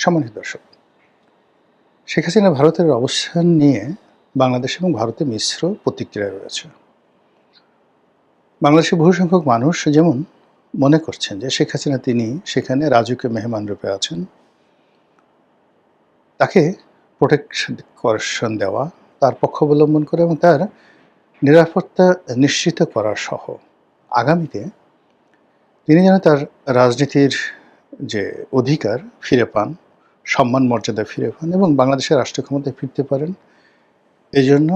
সম্মানিত দর্শক, শেখ হাসিনা ভারতের অবস্থান নিয়ে বাংলাদেশ এবং ভারতে মিশ্র প্রতিক্রিয়া রয়েছে। বাংলাদেশের বহু সংখ্যক মানুষ যেমন মনে করছেন যে শেখ হাসিনা তিনি সেখানে রাজকীয় মেহমান রূপে আছেন, তাকে প্রোটেকশন দেওয়া, তার পক্ষ অবলম্বন করে এবং তার নিরাপত্তা নিশ্চিত করা সহ আগামীতে তিনি যেন তার রাজনীতির যে অধিকার ফিরে পান, সম্মান মর্যাদা ফিরে পান এবং বাংলাদেশের রাষ্ট্রীয় ক্ষমতায় ফিরতে পারেন, এজন্য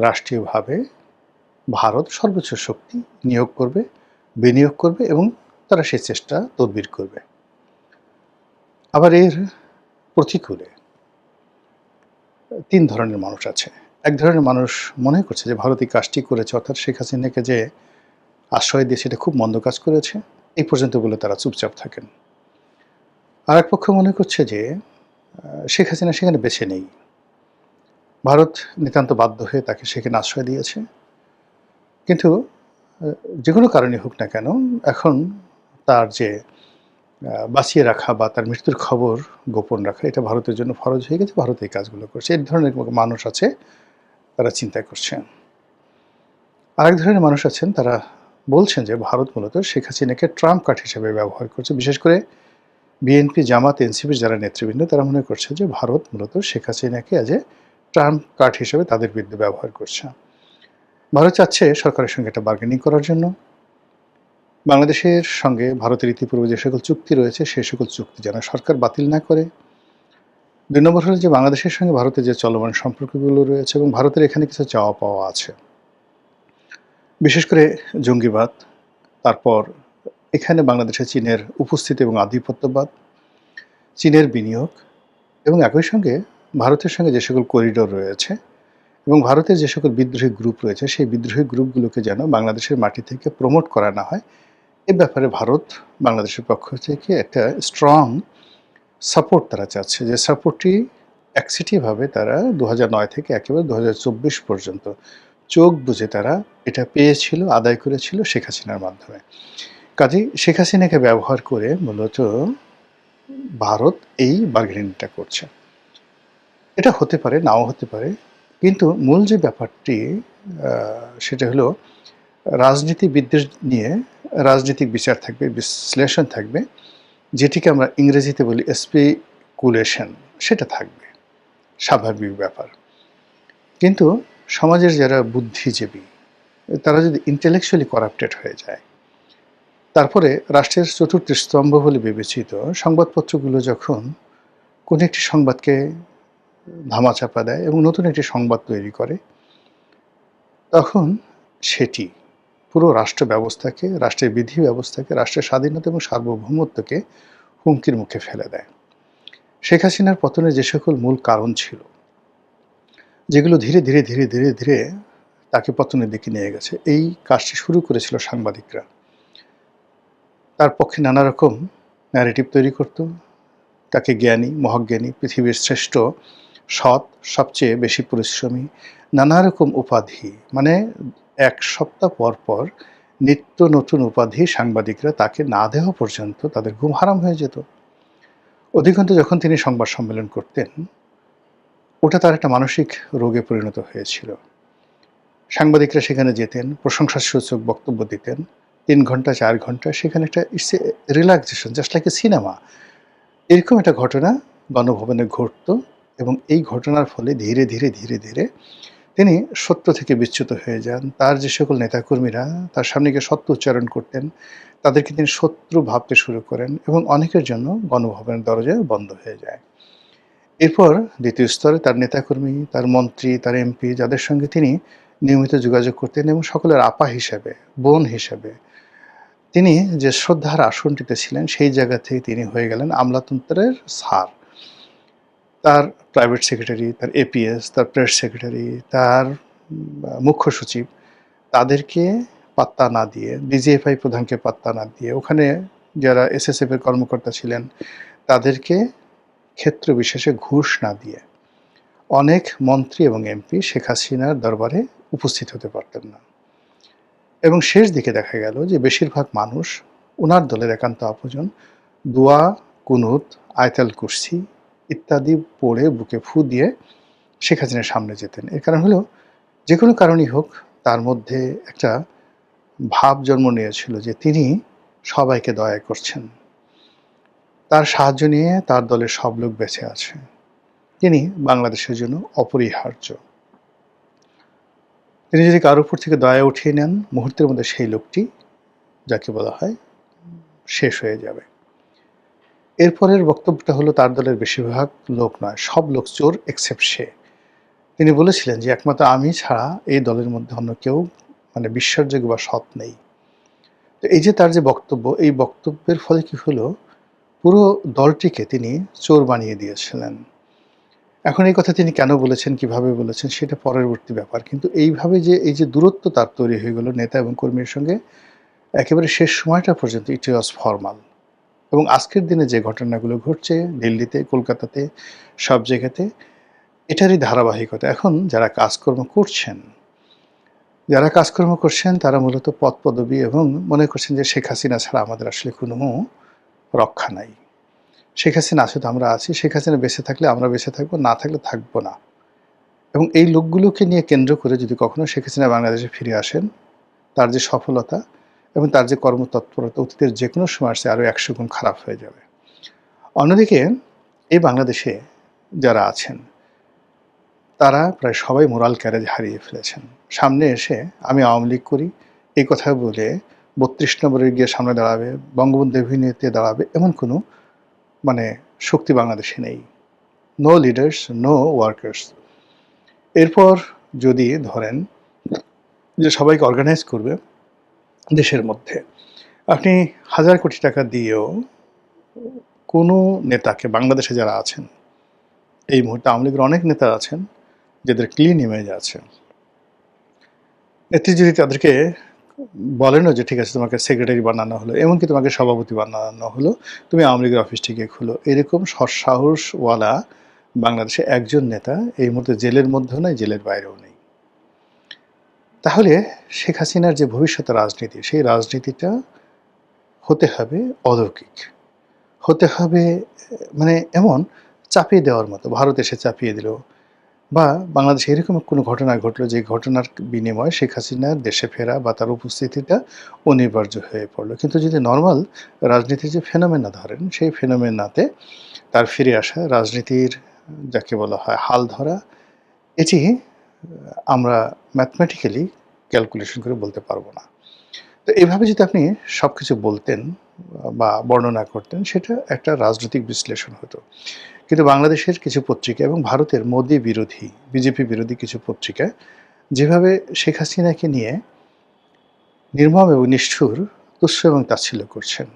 রাষ্ট্রীয়ভাবে ভারত সর্বোচ্চ শক্তি নিয়োগ করবে, বিনিয়োগ করবে এবং তারা সেই চেষ্টা তদবির করবে। আবার এর প্রতিকূলে তিন ধরনের মানুষ আছে। এক ধরনের মানুষ মনে করছে যে ভারত এই কাজটি করেছে, অর্থাৎ শেখ হাসিনাকে যে আশ্রয় দিয়েছে এটা খুব মন্দ কাজ করেছে, এই পর্যন্ত বলে তারা চুপচাপ থাকেন। আর এক পক্ষ মনে করছে যে শেখ হাসিনা সেখানে বেছে নেই, ভারত নিতান্ত বাধ্য হয়ে তাকে সেখানে আশ্রয় দিয়েছে। কিন্তু যে কোনো কারণে হোক না কেন, এখন তার যে বাঁচিয়ে রাখা বা তার মৃত্যুর খবর গোপন রাখা এটা ভারতের জন্য ফরজ হয়ে গেছে, ভারত এই কাজগুলো করছে। এই ধরনের মানুষ আছে, তারা চিন্তা করছেন। আরেক ধরনের মানুষ আছেন, তারা বলছেন যে ভারত মূলত শেখ হাসিনাকে ট্রাম্প কার্ড হিসেবে ব্যবহার করছে। বিশেষ করে বিএনপি, জামাত, এনসিপির যারা নেতৃবৃন্দ তারা মনে করছে যে ভারত মূলত শেখ হাসিনাকে অ্যাজ এ ট্রাম্প কার্ড হিসেবে তাদের বিরুদ্ধে ব্যবহার করছে। ভারত চাচ্ছে সরকারের সঙ্গে একটা বার্গেনিং করার জন্য। বাংলাদেশের সঙ্গে ভারতের ইতিপূর্বে যে সকল চুক্তি রয়েছে সেই সকল চুক্তি যেন সরকার বাতিল না করে। ২ নম্বর হলো যে বাংলাদেশের সঙ্গে ভারতের যে চলমান সম্পর্কগুলো রয়েছে এবং ভারতের এখানে কিছু চাওয়া পাওয়া আছে, বিশেষ করে জঙ্গিবাদ, তারপর এখানে বাংলাদেশে চীনের উপস্থিতি এবং আধিপত্যবাদ, চীনের বিনিয়োগ এবং একই সঙ্গে ভারতের সঙ্গে যে সকল করিডোর রয়েছে এবং ভারতের যে সকল বিদ্রোহী গ্রুপ রয়েছে সেই বিদ্রোহী গ্রুপগুলোকে যেন বাংলাদেশের মাটি থেকে প্রমোট করা না হয়, এ ব্যাপারে ভারত বাংলাদেশের পক্ষ থেকে একটা স্ট্রং সাপোর্ট তারা চাচ্ছে, যে সাপোর্টটি একসেটিভাবে তারা ২০০৯ থেকে একেবারে ২০২৪ পর্যন্ত চোখ বুজে তারা এটা পেয়েছিল, আদায় করেছিল শেখ হাসিনার মাধ্যমে। কাজেই শেখ হাসিনাকে ব্যবহার করে মূলত ভারত এই বার্গেনিংটা করছে। এটা হতে পারে, নাও হতে পারে, কিন্তু মূল যে ব্যাপারটি সেটা হলো রাজনীতিবিদদের নিয়ে রাজনৈতিক বিচার থাকবে, বিশ্লেষণ থাকবে, যেটিকে আমরা ইংরেজিতে বলি স্পেকুলেশন, সেটা থাকবে, স্বাভাবিক ব্যাপার। কিন্তু সমাজের যারা বুদ্ধিজীবী তারা যদি ইন্টেলেকচুয়ালি করাপ্টেড হয়ে যায়, তারপরে রাষ্ট্রের চতুর্থ স্তম্ভ বলে বিবেচিত সংবাদপত্রগুলো যখন কোনো একটি সংবাদকে ধামাচাপা দেয় এবং নতুন একটি সংবাদ তৈরি করে, তখন সেটি পুরো রাষ্ট্র ব্যবস্থাকে, রাষ্ট্রের বিধি ব্যবস্থাকে, রাষ্ট্রের স্বাধীনতা এবং সার্বভৌমত্বকে হুমকির মুখে ফেলে দেয়। শেখ হাসিনার পতনের যে সকল মূল কারণ ছিল, যেগুলো ধীরে ধীরে ধীরে ধীরে ধীরে তাকে পতনের দিকে নিয়ে গেছে, এই কাজটি শুরু করেছিল সাংবাদিকরা। তার পক্ষে নানা রকম ন্যারেটিভ তৈরি করত, তাকে জ্ঞানী, মহাজ্ঞানী, পৃথিবীর শ্রেষ্ঠ, সৎ, সবচেয়ে বেশি পরিশ্রমী, নানা রকম উপাধি, মানে এক সপ্তাহ পর পর নিত্য নতুন উপাধি সাংবাদিকরা তাকে না দেওয়া পর্যন্ত তাদের ঘুম হারাম হয়ে যেত। অধিকন্তু যখন তিনি সংবাদ সম্মেলন করতেন, ওটা তার একটা মানসিক রোগে পরিণত হয়েছিল। সাংবাদিকরা সেখানে যেতেন, প্রশংসাসূচক বক্তব্য দিতেন, ৩ ঘন্টা ৪ ঘন্টা, সেখানে একটা it's a relaxation, just like a cinema. এরকম একটা ঘটনা গণভবনে ঘটত এবং এই ঘটনার ফলে ধীরে ধীরে ধীরে ধীরে তিনি সত্য থেকে বিচ্যুত হয়ে যান। তার যে সকল নেতাকর্মীরা তার সামনে গিয়ে সত্য উচ্চারণ করতেন, তাদেরকে তিনি শত্রু ভাবতে শুরু করেন এবং অনেকের জন্য গণভবনের দরজা বন্ধ হয়ে যায়। এরপর দ্বিতীয় স্তরে তার নেতাকর্মী, তার মন্ত্রী, তার এমপি, যাদের সঙ্গে তিনি নিয়মিত যোগাযোগ করতেন এবং সকলের আপা হিসাবে, বোন হিসাবে তিনি যে শ্রদ্ধার আসনটিতে ছিলেন, সেই জায়গা থেকে তিনি হয়ে গেলেন আমলাতন্ত্রের স্যার। তার প্রাইভেট সেক্রেটারি, তার এপিএস, তার প্রেস সেক্রেটারি, তার মুখ্য সচিব, তাদেরকে পাত্তা না দিয়ে, ডিজিএফআই প্রধানকে পাত্তা না দিয়ে, ওখানে যারা এসএসএফের কর্মকর্তা ছিলেন তাদেরকে ক্ষেত্র বিশেষে ঘুষ না দিয়ে অনেক মন্ত্রী এবং এমপি শেখ হাসিনার দরবারে উপস্থিত হতে পারতেন না। এবং শেষ দিকে দেখা গেল যে বেশিরভাগ মানুষ ওনার দলের একান্ত আপনজন দোয়া, কুনুত, আয়াতুল কুরসি ইত্যাদি পড়ে বুকে ফু দিয়ে শেখ হাসিনার সামনে যেতেন। এর কারণ হলো যে কোনো কারণেই হোক তার মধ্যে একটা ভাব জন্ম নিয়েছিল যে তিনি সবাইকে দয়া করছেন। তার সাহায্য নিয়ে তার দলের সব লোক বেঁচে আছে। তিনি বাংলাদেশের জন্য অপরিহার্য। তিনি যদি কারোর উপর থেকে দয়া উঠিয়ে নেন, মুহূর্তের মধ্যে সেই লোকটি যাকে বলা হয় শেষ হয়ে যাবে। এরপরের বক্তব্যটা হলো তার দলের বেশিরভাগ লোক নয়, সব লোক চোর এক্সেপ্ট সে। তিনি বলেছিলেন যে একমাত্র আমি ছাড়া এই দলের মধ্যে অন্য কেউ মানে বিশ্বাসযোগ্য বা সৎ নেই। তো এই যে তার যে বক্তব্য, এই বক্তব্যের ফলে কি হলো, পুরো দলটিকে তিনি চোর বানিয়ে দিয়েছিলেন। এখন এই কথা তিনি কেন বলেছেন, কিভাবে বলেছেন সেটা পরবর্তী ব্যাপার। কিন্তু এইভাবে যে এই যে দূরত্ব তার তৈরি হয়ে গেল নেতা এবং কর্মীর সঙ্গে, একেবারে শেষ সময়টা পর্যন্ত ইট ওয়াজ ফরমাল। এবং আজকের দিনে যে ঘটনাগুলো ঘটছে দিল্লিতে, কলকাতাতে, সব জায়গাতে, এটারই ধারাবাহিকতা। এখন যারা কাজকর্ম করছেন তারা মূলত পদপদবী এবং মনে করছেন যে শেখ হাসিনা ছাড়া আমাদের আসলে কোনো রক্ষা নাই। শেখ হাসিনা আছে তো আমরা আছি, শেখ হাসিনা বেঁচে থাকলে আমরা বেঁচে থাকবো, না থাকলে থাকবো না। এবং এই লোকগুলোকে নিয়ে কেন্দ্র করে যদি কখনো শেখ হাসিনা বাংলাদেশে ফিরে আসেন, তার যে সফলতা এবং তার যে কর্মতৎপরতা অতীতের যে কোনো সময় আসছে আরও 100 গুণ খারাপ হয়ে যাবে। অন্যদিকে এই বাংলাদেশে যারা আছেন তারা প্রায় সবাই মোরাল ক্যারেজ হারিয়ে ফেলেছেন। সামনে এসে আমি আওয়ামী লীগ করি এই কথা বলে ৩২ নম্বরে গিয়ে সামনে দাঁড়াবে, বঙ্গবন্ধু এভিনিউতে দাঁড়াবে, এমন কোনো মানে শক্তি বাংলাদেশে নেই। No leaders, no workers. এরপর যদি ধরেন যে সবাইকে অর্গানাইজ করবে দেশের মধ্যে, আপনি হাজার কোটি টাকা দিয়েও কোনো নেতাকে, বাংলাদেশে যারা আছেন এই মুহূর্তে আওয়ামী লীগের অনেক নেতা আছেন যাদের ক্লিন ইমেজ আছে, নেত্রী যদি তাদেরকে বলেনও যে ঠিক আছে তোমাকে সেক্রেটারি বানানো হলো, এমনকি তোমাকে সভাপতি বানানো হলো, তুমি আওয়ামী লীগের অফিসটিকে খুলো, এরকম সৎসাহসওয়ালা বাংলাদেশে একজন নেতা এই মুহূর্তে জেলের মধ্যেও নেই, জেলের বাইরেও নেই। তাহলে শেখ হাসিনার যে ভবিষ্যৎ রাজনীতি, সেই রাজনীতিটা হতে হবে অলৌকিক, হতে হবে মানে এমন চাপিয়ে দেওয়ার মতো। ভারত এসে চাপিয়ে দিল, বা বাংলাদেশে এরকম কোনো ঘটনা ঘটলো যে ঘটনার বিনিময়ে শেখ হাসিনার দেশে ফেরা বা তার উপস্থিতিটা অনিবার্য হয়ে পড়লো। কিন্তু যদি নর্মাল রাজনীতির যে ফেনোমেনা ধরেন, সেই ফেনোমেনাতে তার ফিরে আসা, রাজনীতির যাকে বলা হয় হাল ধরা, এটি আমরা ম্যাথমেটিক্যালি ক্যালকুলেশন করে বলতে পারবো না। তো এইভাবে যদি আপনি সব কিছু বলতেন বা বর্ণনা করতেন, সেটা একটা রাজনৈতিক বিশ্লেষণ হতো। কিন্তু বাংলাদেশের কিছু পত্রিকা এবং ভারতের মোদি বিরোধী, বিজেপি বিরোধী কিছু পত্রিকা যেভাবে শেখ হাসিনাকে নিয়ে নির্মম এবং নিষ্ঠুর তুচ্ছ এবং তাচ্ছিল্য করছেন,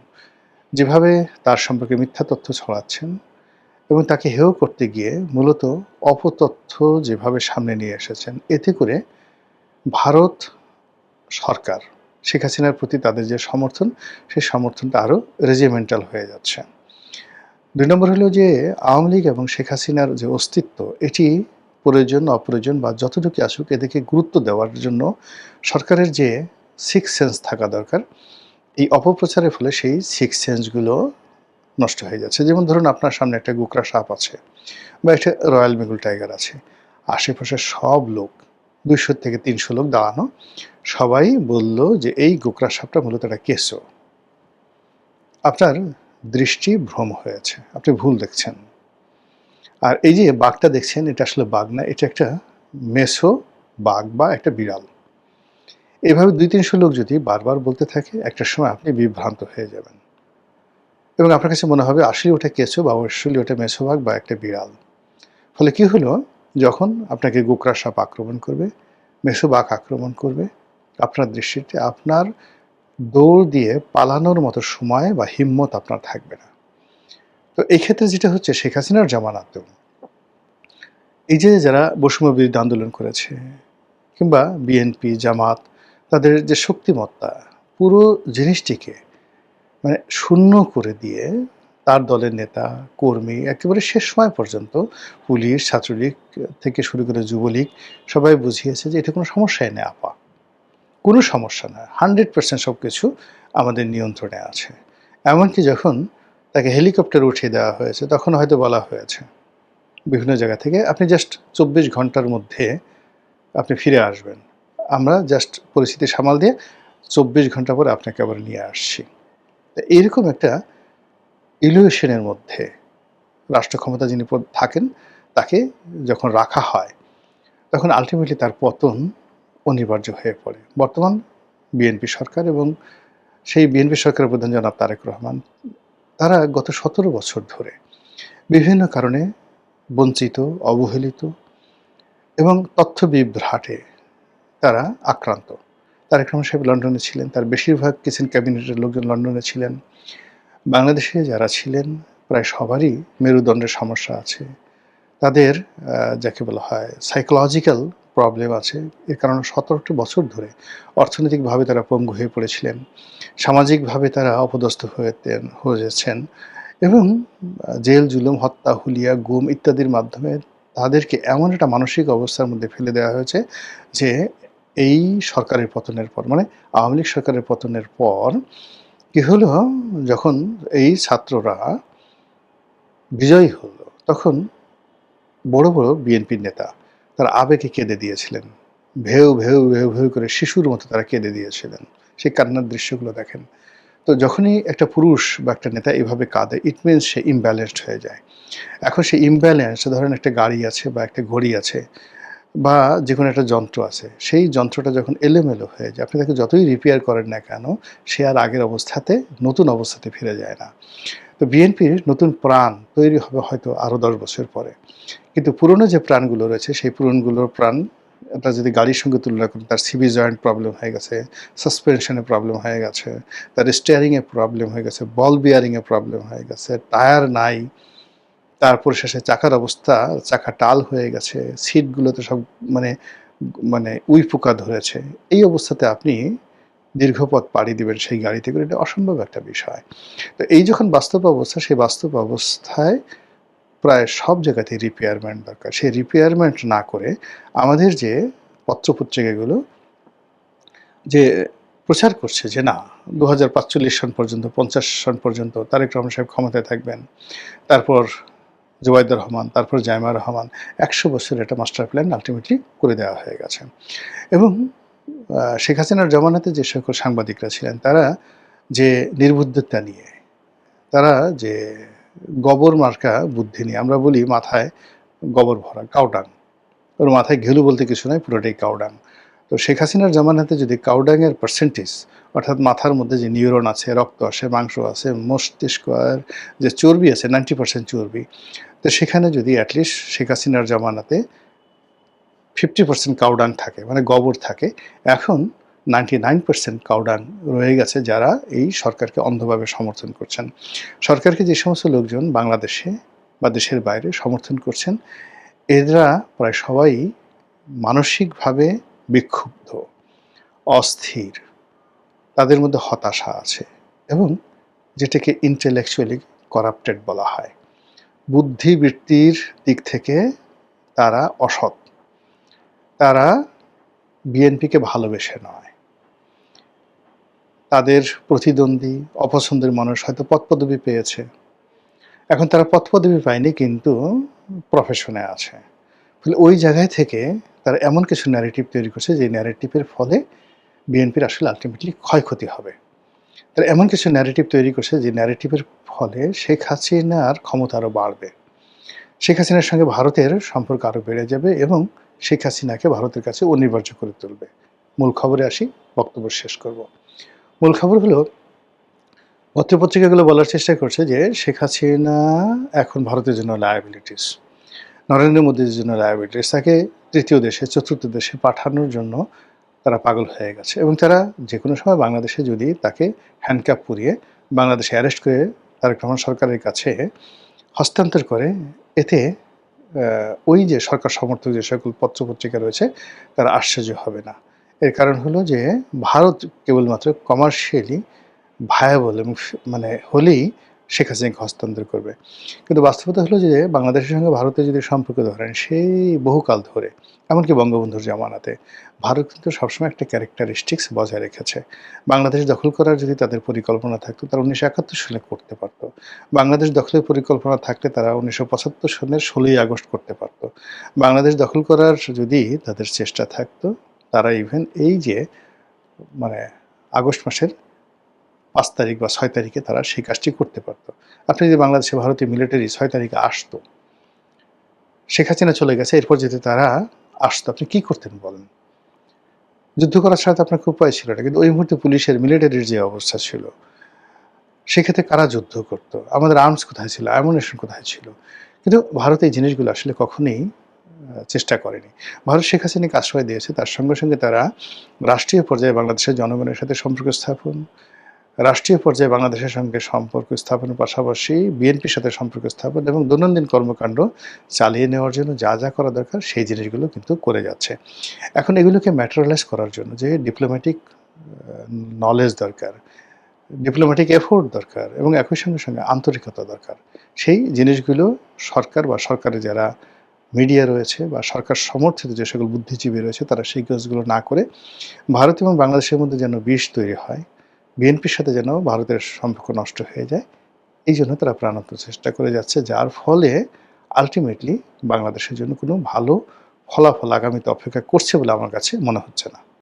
যেভাবে তার সম্পর্কে মিথ্যা তথ্য ছড়াচ্ছেন এবং তাকে হেয় করতে গিয়ে মূলত অপতথ্য যেভাবে সামনে নিয়ে এসেছেন, এতে করে ভারত সরকার শেখ হাসিনার প্রতি তাদের যে সমর্থন, সেই সমর্থনটা আরও রেজিমেন্টাল হয়ে যাচ্ছে। ২ নম্বর হলো যে আওয়ামী লীগ এবং শেখ হাসিনার যে অস্তিত্ব, এটি প্রয়োজন অপ্রয়োজন বা যতটুকু আসুক এদেরকে গুরুত্ব দেওয়ার জন্য সরকারের যে সিক্স সেন্স থাকা দরকার, এই অপপ্রচারের ফলে সেই সিক্স সেন্সগুলো নষ্ট হয়ে যাচ্ছে। যেমন ধরুন আপনার সামনে একটা গোকরা সাপ আছে বা একটা রয়্যাল বেঙ্গল টাইগার আছে, আশেপাশের সব লোক ২০০ থেকে ৩০০ লোক দাঁড়ানো, সবাই বলল যে এই গোকরা সাপটা মূলত একটা কেঁচো। আপনার দৃষ্টি ভ্রম হয়েছে, আপনি ভুল দেখছেন। আর এই যে বাঘটা দেখছেন, এটা আসলে বাঘ না, এটা একটা মেসো বাঘ বা একটা বিড়াল। এভাবে ২-৩০০ লোক যদি বারবার বলতে থাকে, একটা সময় আপনি বিভ্রান্ত হয়ে যাবেন এবং আপনার কাছে মনে হবে আসলে ওটা কেঁচো বা আসলে ওটা মেসো বাঘ বা একটা বিড়াল। ফলে কি হলো, যখন আপনাকে গোকরা সাপ আক্রমণ করবে, মেসো বাঘ আক্রমণ করবে, আপনার দৃষ্টিতে আপনার দৌড় দিয়ে পালানোর মতো সময় বা হিম্মত আপনার থাকবে না। তো এই ক্ষেত্রে যেটা হচ্ছে, শেখ হাসিনার জামানাতেও এই যে যারা বৈষম্য বিরোধী আন্দোলন করেছে কিংবা বিএনপি, জামাত, তাদের যে শক্তিমত্তা, পুরো জিনিসটিকে মানে শূন্য করে দিয়ে তার দলের নেতা, কর্মী একেবারে শেষ সময় পর্যন্ত পুলিশ, ছাত্রলীগ থেকে শুরু করে যুবলীগ সবাই বুঝিয়েছে যে এটা কোনো সমস্যাই নেই আপা, কোনো সমস্যা না, 100% সব কিছু আমাদের নিয়ন্ত্রণে আছে। এমনকি যখন তাকে হেলিকপ্টারে উঠিয়ে দেওয়া হয়েছে, তখন হয়তো বলা হয়েছে বিভিন্ন জায়গা থেকে, আপনি জাস্ট ২৪ ঘন্টার মধ্যে আপনি ফিরে আসবেন, আমরা জাস্ট পরিস্থিতি সামাল দিয়ে ২৪ ঘন্টা পরে আপনাকে আবার নিয়ে আসছি। তো এইরকম একটা ইলিউশনের মধ্যে রাষ্ট্র ক্ষমতা যিনি থাকেন, তাকে যখন রাখা হয়, তখন আলটিমেটলি তার পতন অনিবার্য হয়ে পড়ে। বর্তমান বিএনপি সরকার এবং সেই বিএনপি সরকারের প্রধান জনাব তারেক রহমান, তারা গত ১৭ বছর ধরে বিভিন্ন কারণে বঞ্চিত, অবহেলিত এবং তথ্য বিভ্রাটে তারা আক্রান্ত। তারেক রহমান সাহেব লন্ডনে ছিলেন, তার বেশিরভাগ কিচেন ক্যাবিনেটের লোকজন লন্ডনে ছিলেন। বাংলাদেশে যারা ছিলেন প্রায় সবারই মেরুদণ্ডের সমস্যা আছে, তাদের যাকে বলা হয় সাইকোলজিক্যাল প্রবলেম আছে। এর কারণে ১৭টা বছর ধরে অর্থনৈতিকভাবে তারা পঙ্গু হয়ে পড়েছিলেন, সামাজিকভাবে তারা অপদস্থ হয়েছেন এবং জেল, জুলুম, হত্যা, হুলিয়া, গুম ইত্যাদির মাধ্যমে তাদেরকে এমন একটা মানসিক অবস্থার মধ্যে ফেলে দেওয়া হয়েছে যে এই সরকারের পতনের পর, মানে আওয়ামী লীগ সরকারের পতনের পর কি হলো, যখন এই ছাত্ররা বিজয়ী হলো, তখন বড় বড় বিএনপির নেতা তারা আবেগে কেঁদে দিয়েছিলেন, ভেউ ভেউ ভেউ ভেউ করে শিশুর মতো তারা কেঁদে দিয়েছিলেন। সেই কান্নার দৃশ্যগুলো দেখেন। তো যখনই একটা পুরুষ বা একটা নেতা এভাবে কাঁদে, ইট মিনস সে ইমব্যালেন্সড হয়ে যায়। এখন সেই ইমব্যালেন্স, ধরেন একটা গাড়ি আছে বা একটা ঘড়ি আছে বা যে কোনো একটা যন্ত্র আছে, সেই যন্ত্রটা যখন এলোমেলো হয়ে যায়, আপনি তাকে যতই রিপেয়ার করেন না কেন, সে আর আগের অবস্থাতে, নতুন অবস্থাতে ফিরে যায় না। তো বিএনপির নতুন প্রাণ তৈরি হবে হয়তো আরও ১০ বছর পরে, কিন্তু পুরনো যে প্রাণগুলো রয়েছে, সেই পুরনোগুলোর প্রাণ এটা যদি গাড়ির সঙ্গে তুলনা করেন, তার সিবি জয়েন্ট প্রবলেম হয়ে গেছে, সাসপেনশনে প্রবলেম হয়ে গেছে, তার স্টিয়ারিংয়ে প্রবলেম হয়ে গেছে, বল বিয়ারিংয়ে প্রবলেম হয়ে গেছে, টায়ার নাই, তারপর শেষে চাকার অবস্থা, চাকা টাল হয়ে গেছে, সিটগুলোতে সব মানে মানে উই পোকা ধরেছে। এই অবস্থাতে আপনি দীর্ঘ পথ পাড়ি দিবেন সেই গাড়িতে করে, এটা অসম্ভব একটা বিষয়। তো এই যখন বাস্তব অবস্থা, সেই বাস্তব অবস্থায় প্রায় সব জায়গাতেই রিপেয়ারমেন্ট দরকার। সেই রিপেয়ারমেন্ট না করে আমাদের যে পত্রপত্রিকাগুলো যে প্রচার করছে যে না ২০৪৫ সন পর্যন্ত, ৫০ সন পর্যন্ত তারেক রহমান সাহেব ক্ষমতায় থাকবেন, তারপর জুবাইদুর রহমান, তারপর জাইমা রহমান, ১০০ বছরের একটা মাস্টার প্ল্যান আলটিমেটলি করে দেওয়া হয়ে গেছে। এবং শেখ হাসিনার জমানাতে যে সকল সাংবাদিকরা ছিলেন, তারা যে নির্বুদ্ধিতা নিয়ে, তারা যে গোবর মার্কা বুদ্ধি নিয়ে, আমরা বলি মাথায় গোবর ভরা, কাউডাং, ওর মাথায় ঘেলু বলতে কিছু নয়, পুরোটাই কাউডাং। তো শেখ হাসিনার জামানাতে যদি কাউডাংয়ের পার্সেন্টেজ, অর্থাৎ মাথার মধ্যে যে নিউরন আছে, রক্ত আছে, মাংস আছে, মস্তিষ্ক আর যে চর্বি আছে, 90% চর্বি, তো সেখানে যদি অ্যাটলিস্ট শেখ হাসিনার জামানাতে 50% কাউডাং থাকে, মানে গোবর থাকে, এখন 99% কাউডাং রয়ে গেছে যারা এই সরকারকে অন্ধভাবে সমর্থন করছেন। সরকারকে যে সমস্ত লোকজন বাংলাদেশে বা দেশের বাইরে সমর্থন করছেন, এরা প্রায় সবাই মানসিকভাবে বিক্ষুব্ধ, অস্থির, তাদের মধ্যে হতাশা আছে এবং যেটাকে ইন্টেলেকচুয়ালি করাপ্টেড বলা হয়। বুদ্ধিবৃত্তির দিক থেকে তারা অসৎ, তারা বিএনপিকে ভালোবেসে নয়, তাদের প্রতিদ্বন্দ্বী, অপছন্দের মানুষ হয়তো পদপদবি পেয়েছে, এখন তারা পদপদবি পায়নি কিন্তু প্রফেশনে আছে, ফলে ওই জায়গায় থেকে তারা এমন কিছু ন্যারেটিভ তৈরি করছে যে ন্যারেটিভের ফলে বিএনপির আসলে আলটিমেটলি ক্ষয়ক্ষতি হবে। তারা এমন কিছু ন্যারেটিভ তৈরি করছে যে ন্যারেটিভের ফলে শেখ হাসিনার ক্ষমতা আরও বাড়বে, শেখ হাসিনার সঙ্গে ভারতের সম্পর্ক আরও বেড়ে যাবে এবং শেখ হাসিনাকে ভারতের কাছে অনিবার্য করে তুলবে। মূল খবরে আসি, বক্তব্য শেষ করব। মূল খবর হলো, পত্রপত্রিকাগুলো বলার চেষ্টা করছে যে শেখ হাসিনা এখন ভারতের জন্য লায়াবিলিটিস, নরেন্দ্র মোদীর জন্য লায়াবিলিটিস, তাকে তৃতীয় দেশে, চতুর্থ দেশে পাঠানোর জন্য তারা পাগল হয়ে গেছে এবং তারা যে কোনো সময় বাংলাদেশে যদি তাকে হ্যান্ডকাপ পরিয়ে বাংলাদেশে অ্যারেস্ট করে তারেক রহমান সরকারের কাছে হস্তান্তর করে, এতে ওই যে সরকার সমর্থক যে সকল পত্রপত্রিকা রয়েছে তারা আশ্চর্য হবে না। এর কারণ হলো যে ভারত কেবলমাত্র কমার্শিয়ালি ভায়াবল এবং মানে হলেই শেখ হাসিনাকে হস্তান্তর করবে। কিন্তু বাস্তবতা হলো যে বাংলাদেশের সঙ্গে ভারতের যদি সম্পর্ক ধরেন সেই বহুকাল ধরে, এমনকি বঙ্গবন্ধুর জামানাতে ভারত কিন্তু সবসময় একটা ক্যারেক্টারিস্টিক্স বজায় রেখেছে। বাংলাদেশ দখল করার যদি তাদের পরিকল্পনা থাকতো তারা ১৯৭১ সালে করতে পারত। বাংলাদেশ দখলের পরিকল্পনা থাকলে তারা ১৯৭৫ সনের ১৬ই আগস্ট করতে পারত। বাংলাদেশ দখল করার যদি তাদের চেষ্টা থাকতো তারা ইভেন এই যে মানে আগস্ট মাসের ৫ তারিখ বা ৬ তারিখে তারা সেই কাজটি করতে পারত। আপনি যদি বাংলাদেশে ভারতীয় মিলিটারি ৬ তারিখে আসতো, শেখ হাসিনা চলে গেছে, এরপর যদি তারা আসতো, আপনি কি করতেন বলেন? যুদ্ধ করার ছাড়া তো আপনার কোনো উপায় ছিল না। কিন্তু ওই মুহূর্তে পুলিশের, মিলিটারির যে অবস্থা ছিল, সেক্ষেত্রে কারা যুদ্ধ করত? আমাদের আর্মস কোথায় ছিল? অ্যামুনিশন কোথায় ছিল? কিন্তু ভারত এই জিনিসগুলো আসলে কখনোই চেষ্টা করেনি। ভারত শেখ হাসিনাকে আশ্রয় দিয়েছে। তার সঙ্গে, সঙ্গে তারা রাষ্ট্রীয় পর্যায়ে বাংলাদেশের জনগণের সাথে সম্পর্ক স্থাপন, রাষ্ট্রীয় পর্যায়ে বাংলাদেশের সঙ্গে সম্পর্ক স্থাপনের পাশাপাশি বিএনপির সাথে সম্পর্ক স্থাপন এবং দৈনন্দিন কর্মকাণ্ড চালিয়ে নেওয়ার জন্য যা, যা করা দরকার সেই জিনিসগুলো কিন্তু করে যাচ্ছে। এখন এগুলোকে ম্যাটেরিয়ালাইজ করার জন্য যে ডিপ্লোম্যাটিক নলেজ দরকার, ডিপ্লোম্যাটিক এফোর্ট দরকার এবং একই সঙ্গে, সঙ্গে আন্তরিকতা দরকার। সেই জিনিসগুলো সরকার বা সরকারের যারা মিডিয়া রয়েছে বা সরকার সমর্থিত যে সকল বুদ্ধিজীবী রয়েছে তারা সেই কাজগুলো না করে ভারত এবং বাংলাদেশের মধ্যে যেন বিষ তৈরি হয়, বিএনপির সাথে যেন ভারতের সম্পর্ক নষ্ট হয়ে যায়, এইজন্য তারা প্রাণান্ত চেষ্টা করে যাচ্ছে। যার ফলে আল্টিমেটলি বাংলাদেশের জন্য কোনো ভালো ফলাফল আগামীতে অপেক্ষা করছে বলে আমার কাছে মনে হচ্ছে না।